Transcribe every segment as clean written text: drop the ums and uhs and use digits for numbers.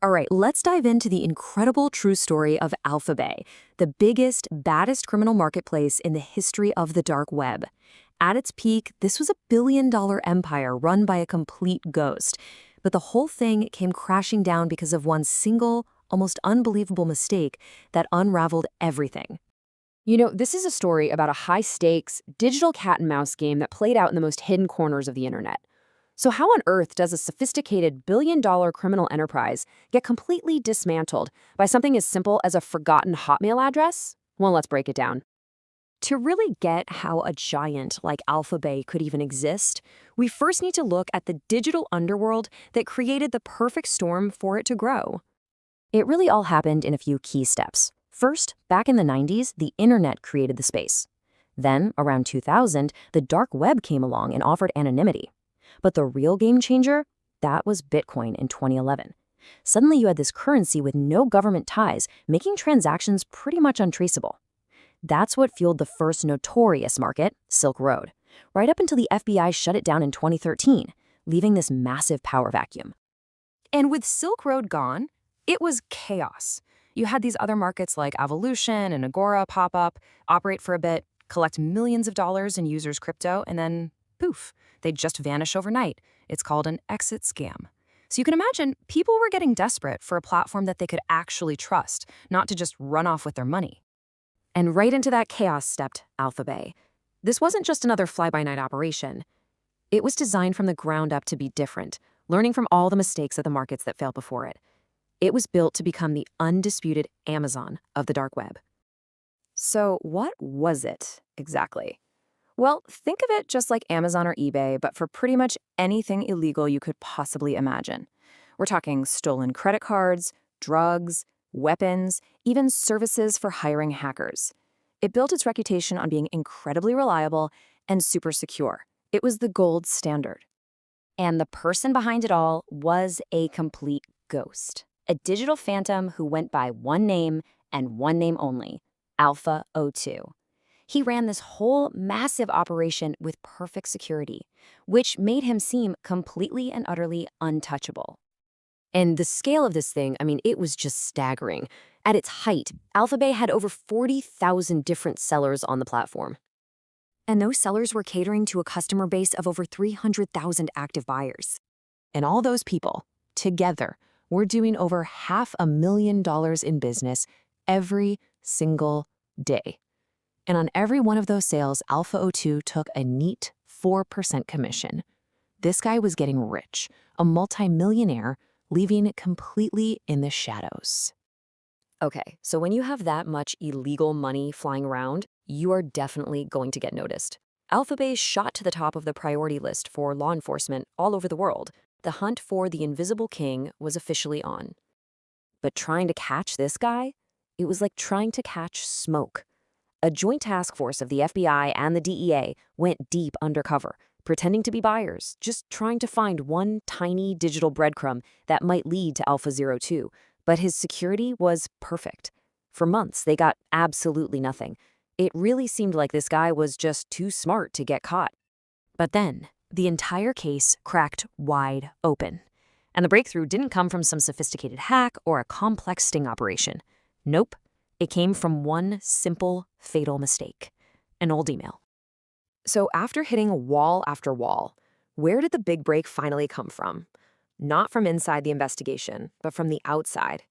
All right, let's dive into the incredible true story of AlphaBay, the biggest, baddest criminal marketplace in the history of the dark web. At its peak, this was a billion-dollar empire run by a complete ghost. But the whole thing came crashing down because of one single, almost unbelievable mistake that unraveled everything. This is a story about a high-stakes, digital cat-and-mouse game that played out in the most hidden corners of the internet. So how on earth does a sophisticated billion-dollar criminal enterprise get completely dismantled by something as simple as a forgotten Hotmail address? Well, let's break it down. To really get how a giant like AlphaBay could even exist, we first need to look at the digital underworld that created the perfect storm for it to grow. It really all happened in a few key steps. First, back in the 90s, the internet created the space. Then, around 2000, the dark web came along and offered anonymity. But the real game changer? That was Bitcoin in 2011. Suddenly you had this currency with no government ties, making transactions pretty much untraceable. That's what fueled the first notorious market, Silk Road, right up until the FBI shut it down in 2013, leaving this massive power vacuum. And with Silk Road gone, it was chaos. You had these other markets like Evolution and Agora pop up, operate for a bit, collect millions of dollars in users' crypto, and then poof, they'd just vanish overnight. It's called an exit scam. So you can imagine people were getting desperate for a platform that they could actually trust, not to just run off with their money. And right into that chaos stepped AlphaBay. This wasn't just another fly-by-night operation. It was designed from the ground up to be different, learning from all the mistakes of the markets that failed before it. It was built to become the undisputed Amazon of the dark web. So what was it exactly? Well, think of it just like Amazon or eBay, but for pretty much anything illegal you could possibly imagine. We're talking stolen credit cards, drugs, weapons, even services for hiring hackers. It built its reputation on being incredibly reliable and super secure. It was the gold standard. And the person behind it all was a complete ghost. A digital phantom who went by one name and one name only, Alpha O2. He ran this whole massive operation with perfect security, which made him seem completely and utterly untouchable. And the scale of this thing, it was just staggering. At its height, AlphaBay had over 40,000 different sellers on the platform. And those sellers were catering to a customer base of over 300,000 active buyers. And all those people, together, were doing over $500,000 in business every single day. And on every one of those sales, Alpha O2 took a neat 4% commission. This guy was getting rich, a multimillionaire, leaving completely in the shadows. Okay, so when you have that much illegal money flying around, you are definitely going to get noticed. AlphaBay shot to the top of the priority list for law enforcement all over the world. The hunt for the invisible king was officially on. But trying to catch this guy? It was like trying to catch smoke. A joint task force of the FBI and the DEA went deep undercover, pretending to be buyers, just trying to find one tiny digital breadcrumb that might lead to Alpha 02. But his security was perfect. For months, they got absolutely nothing. It really seemed like this guy was just too smart to get caught. But then, the entire case cracked wide open. And the breakthrough didn't come from some sophisticated hack or a complex sting operation. Nope. It came from one simple, fatal mistake. An old email. So after hitting wall after wall, where did the big break finally come from? Not from inside the investigation, but from the outside.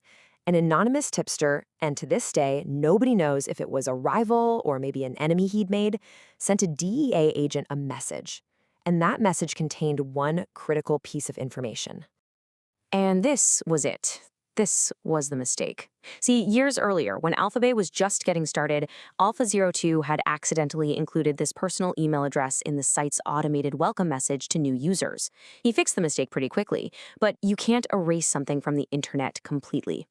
An anonymous tipster, and to this day, nobody knows if it was a rival or maybe an enemy he'd made, sent a DEA agent a message. And that message contained one critical piece of information. And this was it. This was the mistake. See, years earlier, when AlphaBay was just getting started, Alpha 02 had accidentally included this personal email address in the site's automated welcome message to new users. He fixed the mistake pretty quickly, but you can't erase something from the internet completely.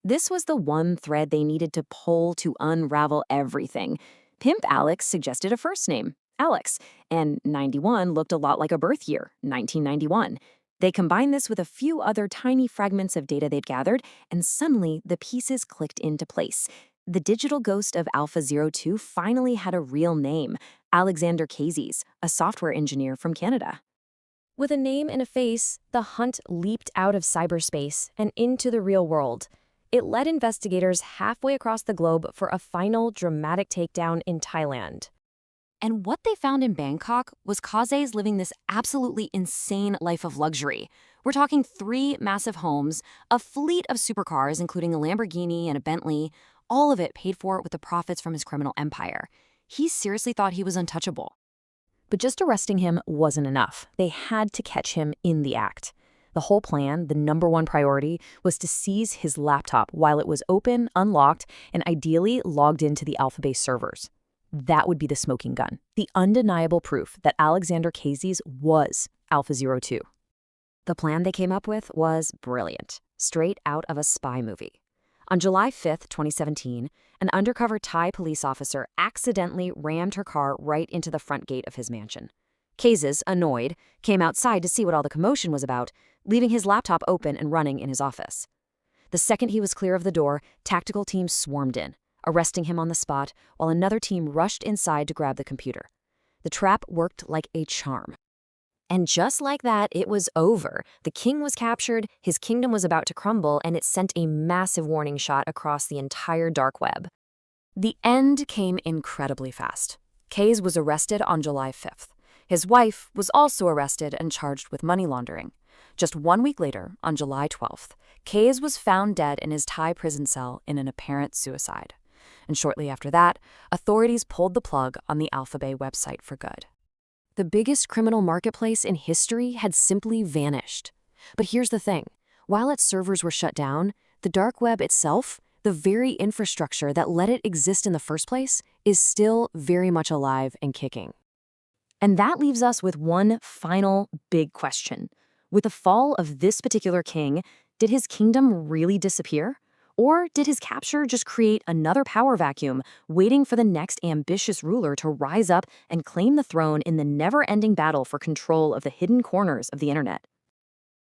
This was the one thread they needed to pull to unravel everything. Pimp Alex suggested a first name, Alex, and 91 looked a lot like a birth year, 1991. They combined this with a few other tiny fragments of data they'd gathered, and suddenly the pieces clicked into place. The digital ghost of Alpha 02 finally had a real name, Alexander Casey's, a software engineer from Canada. With a name and a face, the hunt leaped out of cyberspace and into the real world. It led investigators halfway across the globe for a final dramatic takedown in Thailand. And what they found in Bangkok was Kaze's living this absolutely insane life of luxury. We're talking 3 massive homes, a fleet of supercars, including a Lamborghini and a Bentley, all of it paid for with the profits from his criminal empire. He seriously thought he was untouchable. But just arresting him wasn't enough. They had to catch him in the act. The whole plan, the number one priority, was to seize his laptop while it was open, unlocked, and ideally logged into the AlphaBay servers. That would be the smoking gun, the undeniable proof that Alexander Kazes was Alpha-02. The plan they came up with was brilliant, straight out of a spy movie. On July 5th, 2017, an undercover Thai police officer accidentally rammed her car right into the front gate of his mansion. Kazes, annoyed, came outside to see what all the commotion was about, leaving his laptop open and running in his office. The second he was clear of the door, tactical teams swarmed in, arresting him on the spot, while another team rushed inside to grab the computer. The trap worked like a charm. And just like that, it was over. The king was captured, his kingdom was about to crumble, and it sent a massive warning shot across the entire dark web. The end came incredibly fast. Kaze was arrested on July 5th. His wife was also arrested and charged with money laundering. Just 1 week later, on July 12th, Kaze was found dead in his Thai prison cell in an apparent suicide. And shortly after that, authorities pulled the plug on the AlphaBay website for good. The biggest criminal marketplace in history had simply vanished. But here's the thing. While its servers were shut down, the dark web itself, the very infrastructure that let it exist in the first place, is still very much alive and kicking. And that leaves us with one final big question. With the fall of this particular king, did his kingdom really disappear? Or did his capture just create another power vacuum, waiting for the next ambitious ruler to rise up and claim the throne in the never-ending battle for control of the hidden corners of the internet?